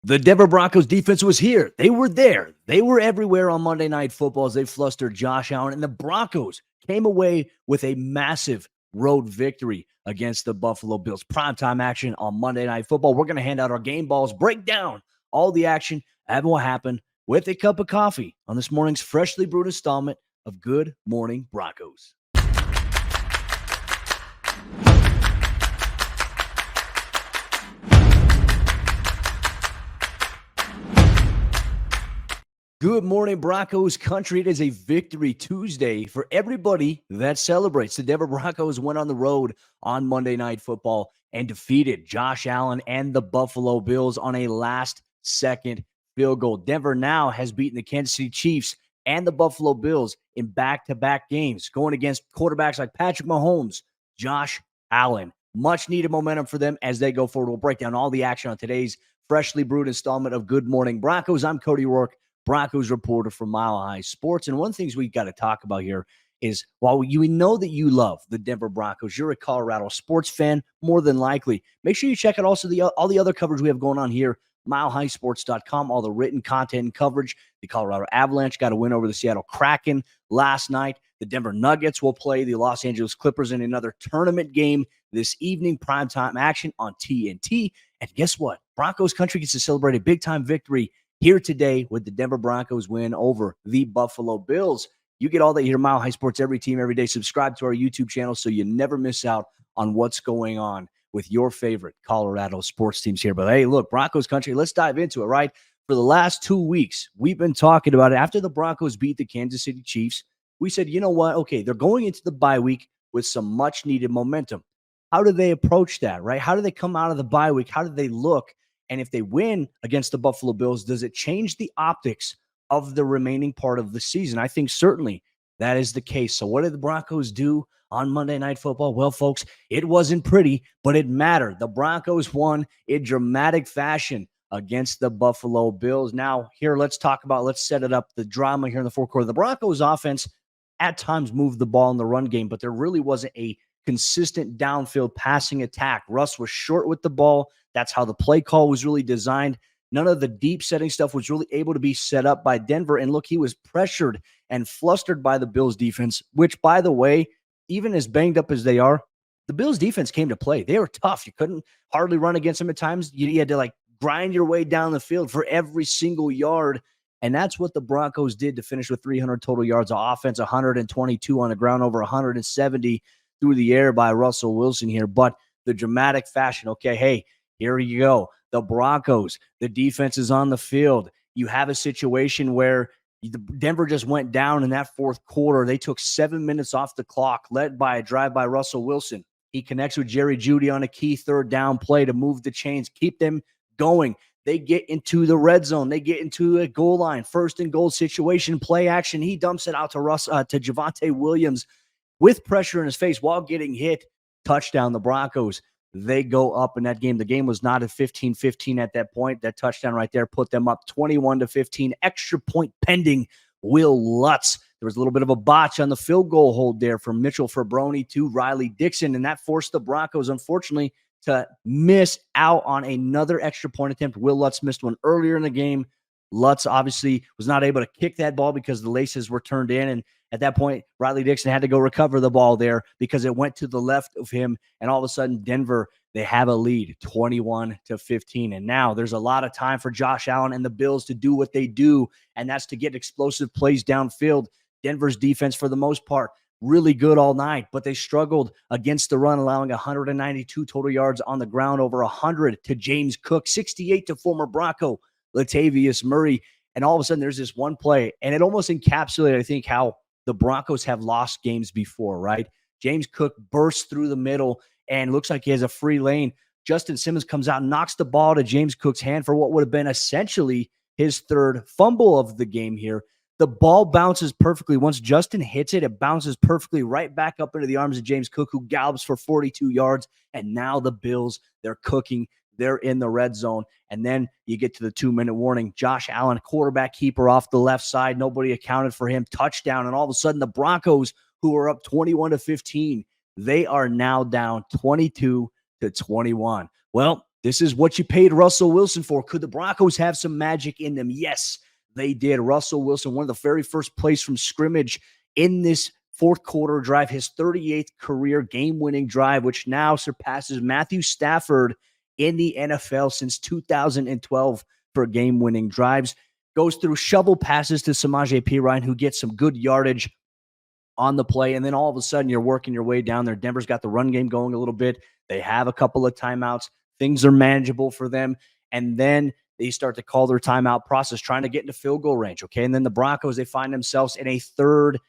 The Denver Broncos defense was here. They were there. They were everywhere on Monday Night Football as they flustered Josh Allen. And the Broncos came away with a massive road victory against the Buffalo Bills. Primetime action on Monday Night Football. We're going to hand out our game balls, break down all the action, and what happened with a cup of coffee on this morning's freshly brewed installment of Good Morning Broncos. Good morning, Broncos Country. It is a victory Tuesday for everybody that celebrates. The Denver Broncos went on the road on Monday Night Football and defeated Josh Allen and the Buffalo Bills on a last-second field goal. Denver now has beaten the Kansas City Chiefs and the Buffalo Bills in back-to-back games, going against quarterbacks like Patrick Mahomes, Josh Allen. Much-needed momentum for them as they go forward. We'll break down all the action on today's freshly brewed installment of Good Morning Broncos. I'm Cody Roark, Broncos reporter for Mile High Sports. And one of the things we've got to talk about here is while we know that you love the Denver Broncos, you're a Colorado sports fan, more than likely. Make sure you check out also all the other coverage we have going on here, milehighsports.com, all the written content and coverage. The Colorado Avalanche got a win over the Seattle Kraken last night. The Denver Nuggets will play the Los Angeles Clippers in another tournament game this evening, primetime action on TNT. And guess what? Broncos Country gets to celebrate a big-time victory here today with the Denver Broncos win over the Buffalo Bills. You get all that here, Mile High Sports, every team, every day. Subscribe to our YouTube channel so you never miss out on what's going on with your favorite Colorado sports teams here. But hey, look, Broncos Country, let's dive into it, right? For the last 2 weeks, we've been talking about it. After the Broncos beat the Kansas City Chiefs, we said, you know what? Okay, they're going into the bye week with some much-needed momentum. How do they approach that, right? How do they come out of the bye week? How do they look? And if they win against the Buffalo Bills, does it change the optics of the remaining part of the season? I think certainly that is the case. So what did the Broncos do on Monday Night Football? Well, folks, it wasn't pretty, but it mattered. The Broncos won in dramatic fashion against the Buffalo Bills. Now, here, let's set it up, the drama here in the fourth quarter. The Broncos offense at times moved the ball in the run game, but there really wasn't a consistent downfield passing attack. Russ was short with the ball. That's how the play call was really designed. None of the deep setting stuff was really able to be set up by Denver. And look, he was pressured and flustered by the Bills defense, which, by the way, even as banged up as they are, the Bills defense came to play. They were tough. You couldn't hardly run against them at times. You had to grind your way down the field for every single yard. And that's what the Broncos did to finish with 300 total yards of offense, 122 on the ground, over 170 through the air by Russell Wilson here. But the dramatic fashion, okay, hey, here you go. The Broncos, the defense is on the field. You have a situation where Denver just went down in that fourth quarter. They took 7 minutes off the clock, led by a drive by Russell Wilson. He connects with Jerry Jeudy on a key third down play to move the chains, keep them going. They get into the red zone. They get into a goal line, first and goal situation, play action. He dumps it out to Javonte Williams with pressure in his face while getting hit. Touchdown, the Broncos. They go up in that game. The game was not at 15-15 at that point. That touchdown right there put them up 21-15. Extra point pending. Will Lutz. There was a little bit of a botch on the field goal hold there from Mitchell Febroni to Riley Dixon, and that forced the Broncos, unfortunately, to miss out on another extra point attempt. Will Lutz missed one earlier in the game. Lutz obviously was not able to kick that ball because the laces were turned in, and at that point, Riley Dixon had to go recover the ball there because it went to the left of him, and all of a sudden, Denver, they have a lead, 21-15, and now there's a lot of time for Josh Allen and the Bills to do what they do, and that's to get explosive plays downfield. Denver's defense, for the most part, really good all night, but they struggled against the run, allowing 192 total yards on the ground, over 100 to James Cook, 68 to former Bronco Latavius Murray, and all of a sudden, there's this one play, and it almost encapsulated, I think, how the Broncos have lost games before, right? James Cook bursts through the middle and looks like he has a free lane. Justin Simmons comes out and knocks the ball to James Cook's hand for what would have been essentially his third fumble of the game here. The ball bounces perfectly. Once Justin hits it, it bounces perfectly right back up into the arms of James Cook, who gallops for 42 yards. And now the Bills, they're cooking. They're in the red zone. And then you get to the 2-minute warning. Josh Allen, quarterback keeper off the left side. Nobody accounted for him. Touchdown. And all of a sudden, the Broncos, who are up 21-15, they are now down 22-21. Well, This is what you paid Russell Wilson for. Could the Broncos have some magic in them? Yes, they did. Russell Wilson, one of the very first plays from scrimmage in this fourth quarter drive, his 38th career game-winning drive, which now surpasses Matthew Stafford in the NFL since 2012 for game-winning drives. Goes through shovel passes to Samaje Perine, who gets some good yardage on the play, and then all of a sudden you're working your way down there. Denver's got the run game going a little bit. They have a couple of timeouts. Things are manageable for them, and then they start to call their timeout process, trying to get into field goal range, okay? And then the Broncos, they find themselves in a second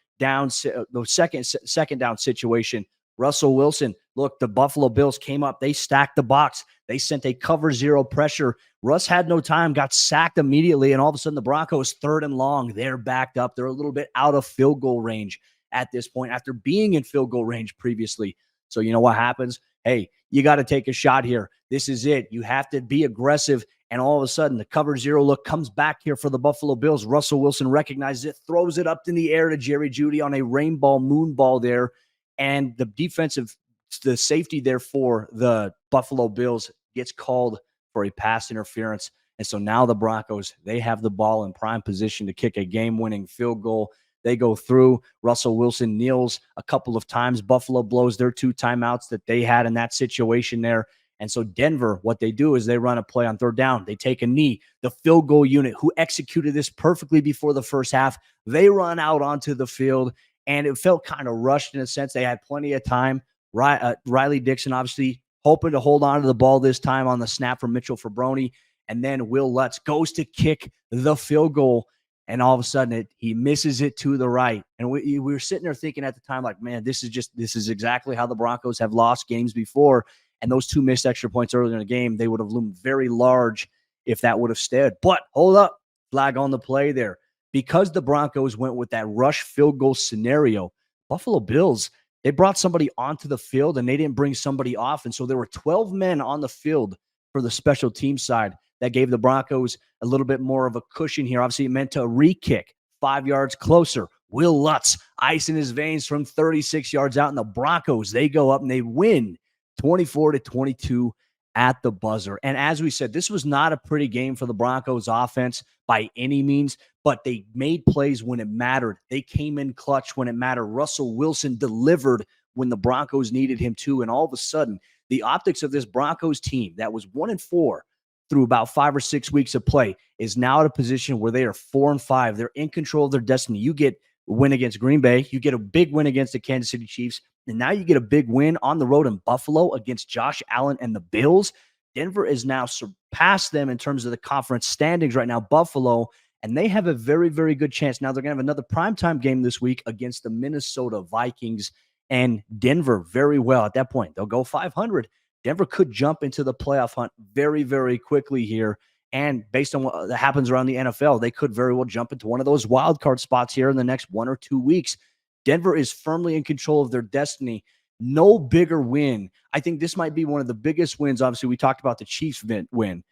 down situation. Russell Wilson, look, the Buffalo Bills came up. They stacked the box. They sent a cover zero pressure. Russ had no time, got sacked immediately, and all of a sudden the Broncos, third and long, they're backed up. They're a little bit out of field goal range at this point after being in field goal range previously. So you know what happens? Hey, you got to take a shot here. This is it. You have to be aggressive. And all of a sudden, the cover zero look comes back here for the Buffalo Bills. Russell Wilson recognizes it, throws it up in the air to Jerry Jeudy on a rainbow moon ball there. And the safety there for the Buffalo Bills gets called for a pass interference. And so now the Broncos, they have the ball in prime position to kick a game-winning field goal. They go through. Russell Wilson kneels a couple of times. Buffalo blows their 2 timeouts that they had in that situation there. And so Denver, what they do is they run a play on third down. They take a knee. The field goal unit, who executed this perfectly before the first half, they run out onto the field, and it felt kind of rushed in a sense. They had plenty of time. Riley Dixon, obviously, hoping to hold on to the ball this time on the snap from Mitchell Fabroni. And then Will Lutz goes to kick the field goal. And all of a sudden, he misses it to the right. And we were sitting there thinking at the time, like, man, this is exactly how the Broncos have lost games before. And those 2 missed extra points earlier in the game, they would have loomed very large if that would have stayed. But hold up, flag on the play there. Because the Broncos went with that rush field goal scenario, Buffalo Bills, they brought somebody onto the field and they didn't bring somebody off. And so there were 12 men on the field for the special team side. That gave the Broncos a little bit more of a cushion here. Obviously, it meant to re-kick 5 yards closer. Will Lutz, ice in his veins from 36 yards out. And the Broncos, they go up and they win 24-22 at the buzzer. And as we said, this was not a pretty game for the Broncos offense by any means, but they made plays when it mattered. They came in clutch when it mattered. Russell Wilson delivered when the Broncos needed him to. And all of a sudden, the optics of this Broncos team that was 1-4 through about 5 or 6 weeks of play is now at a position where they are 4-5. They're in control of their destiny. You get a win against Green Bay. You get a big win against the Kansas City Chiefs. And now you get a big win on the road in Buffalo against Josh Allen and the Bills. Denver is now surpassed them in terms of the conference standings right now, Buffalo, and they have a very, very good chance. Now they're going to have another primetime game this week against the Minnesota Vikings, and Denver very well at that point. They'll go 500. Denver could jump into the playoff hunt very, very quickly here. And based on what happens around the NFL, they could very well jump into one of those wild card spots here in the next 1 or 2 weeks. Denver is firmly in control of their destiny. No bigger win. I think this might be one of the biggest wins. Obviously, we talked about the Chiefs win.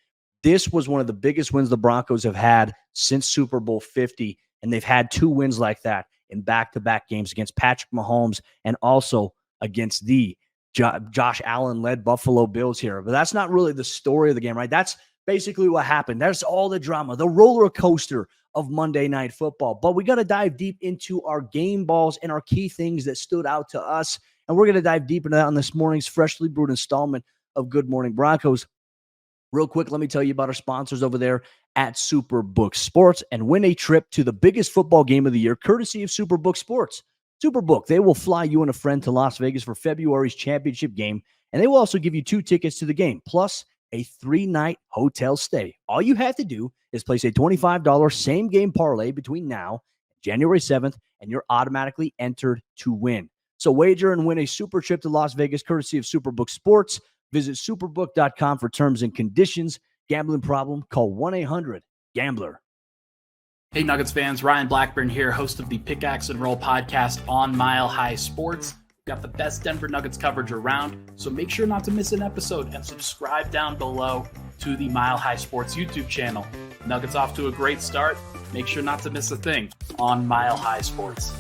This was one of the biggest wins the Broncos have had since Super Bowl 50, and they've had 2 wins like that in back-to-back games against Patrick Mahomes and also against the Josh Allen-led Buffalo Bills here. But that's not really the story of the game, right? That's basically what happened. That's all the drama, the roller coaster of Monday Night Football. But we got to dive deep into our game balls and our key things that stood out to us. And we're going to dive deep into that on this morning's freshly brewed installment of Good Morning Broncos. Real quick, let me tell you about our sponsors over there at Superbook Sports and win a trip to the biggest football game of the year, courtesy of Superbook Sports. Superbook, they will fly you and a friend to Las Vegas for February's championship game, and they will also give you 2 tickets to the game, plus a 3-night hotel stay. All you have to do is place a $25 same-game parlay between now and January 7th, and you're automatically entered to win. So wager and win a super trip to Las Vegas, courtesy of Superbook Sports. Visit superbook.com for terms and conditions. Gambling problem? Call 1-800-GAMBLER. Hey Nuggets fans, Ryan Blackburn here, host of the Pickaxe and Roll podcast on Mile High Sports. We've got the best Denver Nuggets coverage around, so make sure not to miss an episode and subscribe down below to the Mile High Sports YouTube channel. Nuggets off to a great start. Make sure not to miss a thing on Mile High Sports.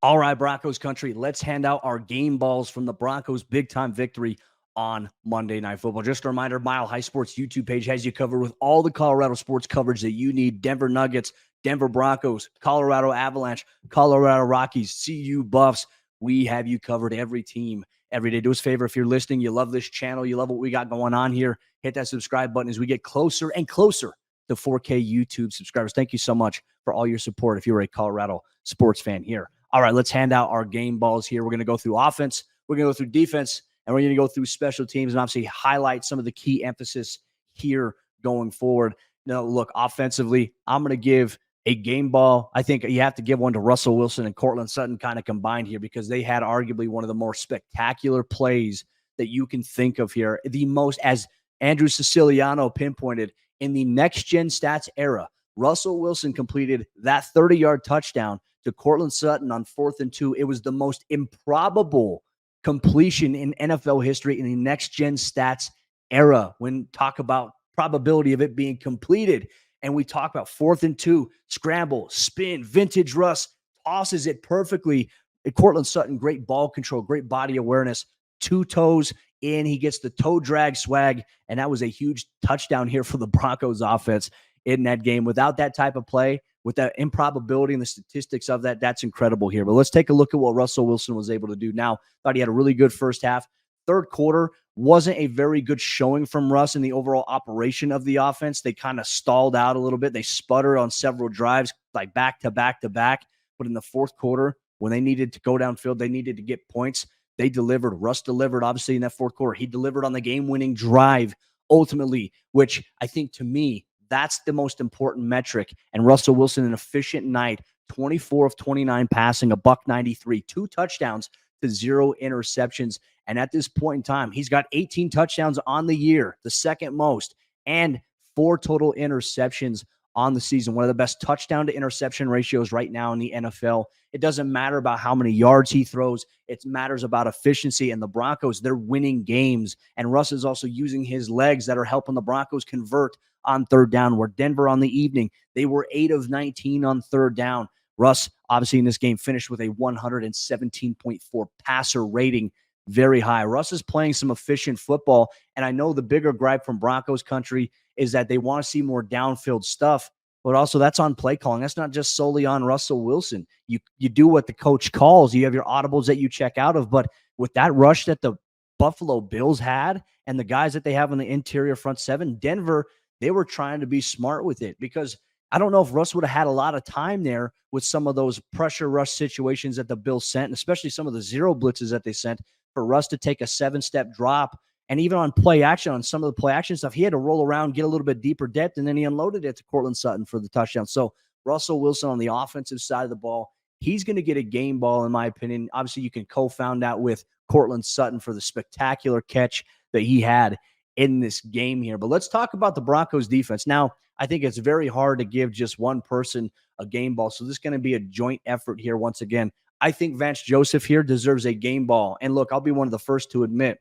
All right, Broncos country, let's hand out our game balls from the Broncos' big-time victory on Monday Night Football. Just a reminder, Mile High Sports YouTube page has you covered with all the Colorado sports coverage that you need. Denver Nuggets, Denver Broncos, Colorado Avalanche, Colorado Rockies, CU Buffs. We have you covered every team every day. Do us a favor, if you're listening, you love this channel, you love what we got going on here, hit that subscribe button as we get closer and closer to 4K YouTube subscribers. Thank you so much for all your support if you're a Colorado sports fan here. All right, let's hand out our game balls here. We're going to go through offense, we're going to go through defense, and we're going to go through special teams and obviously highlight some of the key emphasis here going forward. Now, look, offensively, I'm going to give a game ball. I think you have to give one to Russell Wilson and Courtland Sutton kind of combined here, because they had arguably one of the more spectacular plays that you can think of here. The most, as Andrew Siciliano pinpointed, in the next-gen stats era, Russell Wilson completed that 30-yard touchdown to Courtland Sutton on 4th and 2. It was the most improbable completion in NFL history in the next-gen stats era when talk about probability of it being completed. And we talk about 4th and 2, scramble, spin, vintage Russ, tosses it perfectly. Courtland Sutton, great ball control, great body awareness, 2 toes in. He gets the toe drag swag, and that was a huge touchdown here for the Broncos offense in that game. Without that type of play, with that improbability and the statistics of that, that's incredible here. But let's take a look at what Russell Wilson was able to do. Now, thought he had a really good first half. Third quarter wasn't a very good showing from Russ in the overall operation of the offense. They kind of stalled out a little bit. They sputtered on several drives, like back to back to back. But in the fourth quarter, when they needed to go downfield, they needed to get points, they delivered. Russ delivered, obviously, in that fourth quarter. He delivered on the game-winning drive, ultimately, which I think, to me, that's the most important metric. And Russell Wilson, an efficient night, 24 of 29 passing, a $193, 2 touchdowns to 0 interceptions. And at this point in time, he's got 18 touchdowns on the year, the second most, and 4 total interceptions on the season. One of the best touchdown to interception ratios right now in the NFL. It doesn't matter about how many yards he throws. It matters about efficiency. And the Broncos, they're winning games. And Russ is also using his legs that are helping the Broncos convert on third down, where Denver on the evening, they were 8 of 19 on third down. Russ, obviously, in this game, finished with a 117.4 passer rating, very high. Russ is playing some efficient football, and I know the bigger gripe from Broncos country is that they want to see more downfield stuff, but also that's on play calling. That's not just solely on Russell Wilson. You do what the coach calls. You have your audibles that you check out of, but with that rush that the Buffalo Bills had and the guys that they have in the interior front seven, Denver, they were trying to be smart with it, because I don't know if Russ would have had a lot of time there with some of those pressure rush situations that the Bills sent, and especially some of the zero blitzes that they sent, for Russ to take a 7-step drop. And even on play action, on some of the play action stuff, he had to roll around, get a little bit deeper depth, and then he unloaded it to Courtland Sutton for the touchdown. So Russell Wilson on the offensive side of the ball, he's going to get a game ball, in my opinion. Obviously, you can co-found that with Courtland Sutton for the spectacular catch that he had in this game here. But let's talk about the Broncos defense. Now, I think it's very hard to give just one person a game ball. So this is going to be a joint effort here once again. I think Vance Joseph here deserves a game ball. And look, I'll be one of the first to admit,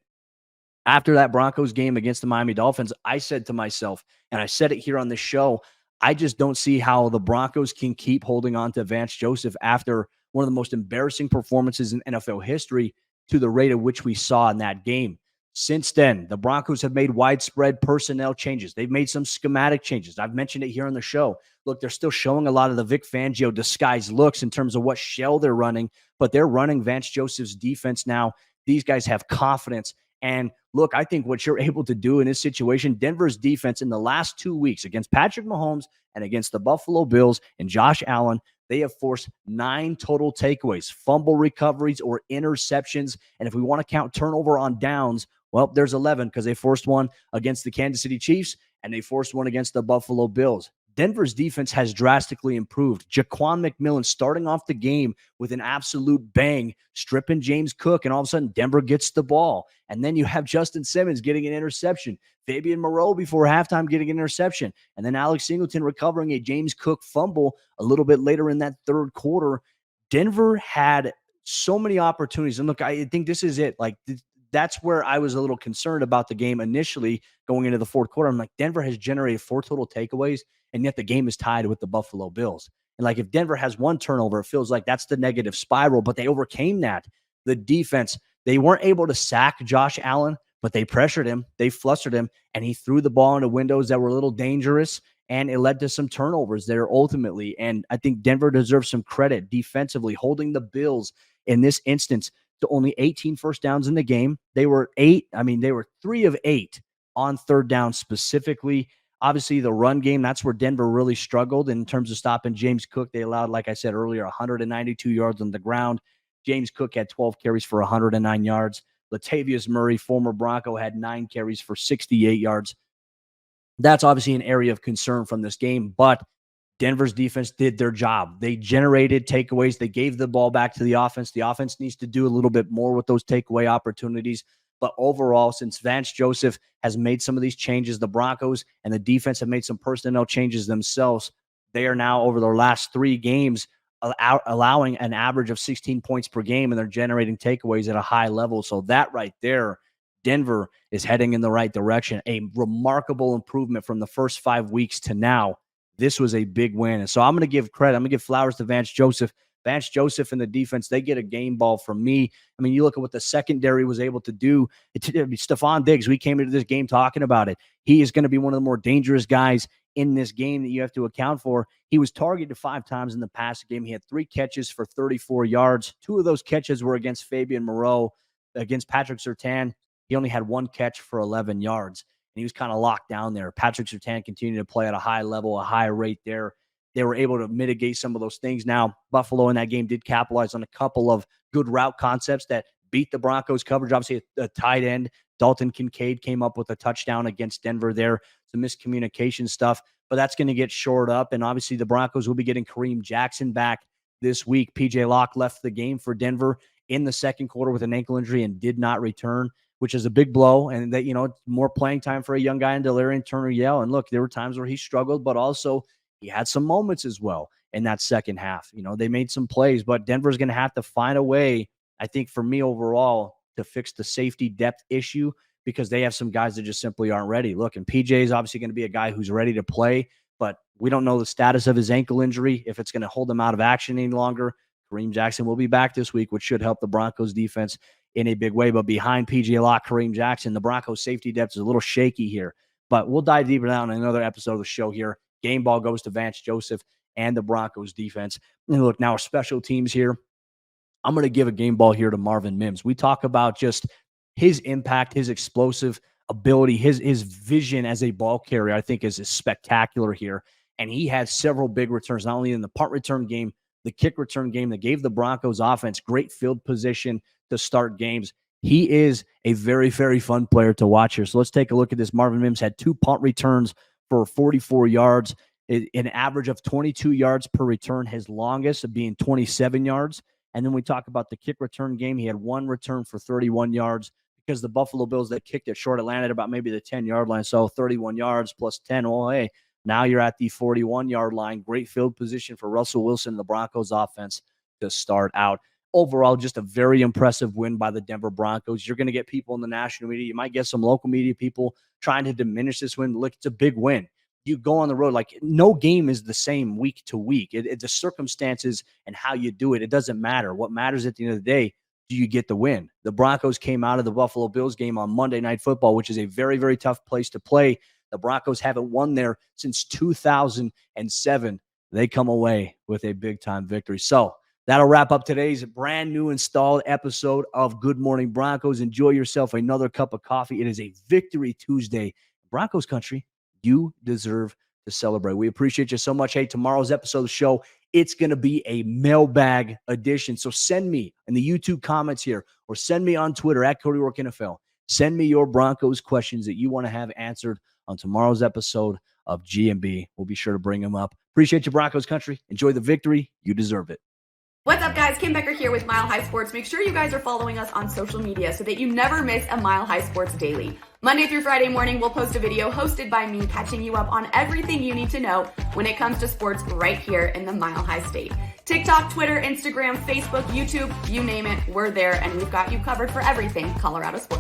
after that Broncos game against the Miami Dolphins, I said to myself, and I said it here on this show, I just don't see how the Broncos can keep holding on to Vance Joseph after one of the most embarrassing performances in NFL history to the rate at which we saw in that game. Since then, the Broncos have made widespread personnel changes. They've made some schematic changes. I've mentioned it here on the show. Look, they're still showing a lot of the Vic Fangio disguised looks in terms of what shell they're running, but they're running Vance Joseph's defense now. These guys have confidence. And look, I think what you're able to do in this situation, Denver's defense in the last 2 weeks against Patrick Mahomes and against the Buffalo Bills and Josh Allen, they have forced 9 total takeaways, fumble recoveries, or interceptions. And if we want to count turnover on downs, well, there's 11, because they forced one against the Kansas City Chiefs and they forced one against the Buffalo Bills. Denver's defense has drastically improved. Jaquan McMillan starting off the game with an absolute bang, stripping James Cook, and all of a sudden Denver gets the ball. And then you have Justin Simmons getting an interception, Fabian Moreau before halftime getting an interception, and then Alex Singleton recovering a James Cook fumble a little bit later in that third quarter. Denver had so many opportunities. And look, I think this is it. Like, that's where I was a little concerned about the game initially going into the fourth quarter. I'm like, Denver has generated 4 total takeaways, and yet the game is tied with the Buffalo Bills. And like, if Denver has 1 turnover, it feels like that's the negative spiral, but they overcame that. The defense, they weren't able to sack Josh Allen, but they pressured him, they flustered him, and he threw the ball into windows that were a little dangerous, and it led to some turnovers there ultimately. And I think Denver deserves some credit defensively, holding the Bills in this instance to only 18 first downs in the game. They were 3 of 8 on third down specifically. Obviously, the run game, that's where Denver really struggled in terms of stopping James Cook. They allowed, like I said earlier, 192 yards on the ground. James Cook had 12 carries for 109 yards. Latavius Murray, former Bronco, had 9 carries for 68 yards. That's obviously an area of concern from this game, but Denver's defense did their job. They generated takeaways. They gave the ball back to the offense. The offense needs to do a little bit more with those takeaway opportunities. But overall, since Vance Joseph has made some of these changes, the Broncos and the defense have made some personnel changes themselves. They are now, over their last 3 games, allowing an average of 16 points per game, and they're generating takeaways at a high level. So that right there, Denver is heading in the right direction. A remarkable improvement from the first 5 weeks to now. This was a big win. And so I'm going to give credit. I'm going to give flowers to Vance Joseph. Vance Joseph and the defense, they get a game ball from me. I mean, you look at what the secondary was able to do. Stephon Diggs, we came into this game talking about it. He is going to be one of the more dangerous guys in this game that you have to account for. He was targeted 5 times in the past game. He had 3 catches for 34 yards. 2 of those catches were against Fabian Moreau. Against Patrick Surtain, he only had 1 catch for 11 yards. And he was kind of locked down there. Patrick Surtain continued to play at a high level, a high rate there. They were able to mitigate some of those things. Now, Buffalo in that game did capitalize on a couple of good route concepts that beat the Broncos coverage. Obviously, a tight end, Dalton Kincaid, came up with a touchdown against Denver there. Some miscommunication stuff, but that's going to get shored up. And obviously, the Broncos will be getting Kareem Jackson back this week. PJ Locke left the game for Denver in the second quarter with an ankle injury and did not return, which is a big blow. And that, more playing time for a young guy in Delarian Turner-Yell. And look, there were times where he struggled, but also he had some moments as well in that second half. They made some plays, but Denver's going to have to find a way, I think, for me overall, to fix the safety depth issue, because they have some guys that just simply aren't ready. Look, and PJ is obviously going to be a guy who's ready to play, but we don't know the status of his ankle injury, if it's going to hold him out of action any longer. Kareem Jackson will be back this week, which should help the Broncos defense in a big way. But behind PJ Locke, Kareem Jackson, the Broncos safety depth is a little shaky here. But we'll dive deeper down in another episode of the show here. Game ball goes to Vance Joseph and the Broncos defense. And look, now our special teams here. I'm going to give a game ball here to Marvin Mims. We talk about just his impact, his explosive ability, his vision as a ball carrier, I think is spectacular here. And he had several big returns, not only in the punt return game, the kick return game that gave the Broncos offense great field position to start games. He is a very, very fun player to watch here. So let's take a look at this. Marvin Mims had 2 punt returns for 44 yards, an average of 22 yards per return, his longest being 27 yards. And then we talk about the kick return game. He had 1 return for 31 yards because the Buffalo Bills, that kicked it short, it landed about maybe the 10-yard line. So 31 yards plus 10. Well, hey, now you're at the 41-yard line. Great field position for Russell Wilson, the Broncos offense, to start out. Overall, just a very impressive win by the Denver Broncos. You're going to get people in the national media. You might get some local media people trying to diminish this win. Look, it's a big win. You go on the road, like no game is the same week to week. It's the circumstances and how you do it. It doesn't matter. What matters at the end of the day, do you get the win? The Broncos came out of the Buffalo Bills game on Monday Night Football, which is a very, very tough place to play. The Broncos haven't won there since 2007. They come away with a big-time victory. So that'll wrap up today's brand new installed episode of Good Morning Broncos. Enjoy yourself another cup of coffee. It is a Victory Tuesday. Broncos Country, you deserve to celebrate. We appreciate you so much. Hey, tomorrow's episode of the show, it's going to be a mailbag edition. So send me in the YouTube comments here, or send me on Twitter at Cody Roark NFL. Send me your Broncos questions that you want to have answered on tomorrow's episode of GMB. We'll be sure to bring them up. Appreciate you, Broncos Country. Enjoy the victory. You deserve it. What's up, guys? Kim Becker here with Mile High Sports. Make sure you guys are following us on social media so that you never miss a Mile High Sports daily. Monday through Friday morning, we'll post a video hosted by me catching you up on everything you need to know when it comes to sports right here in the Mile High State. TikTok, Twitter, Instagram, Facebook, YouTube, you name it, we're there, and we've got you covered for everything Colorado sports.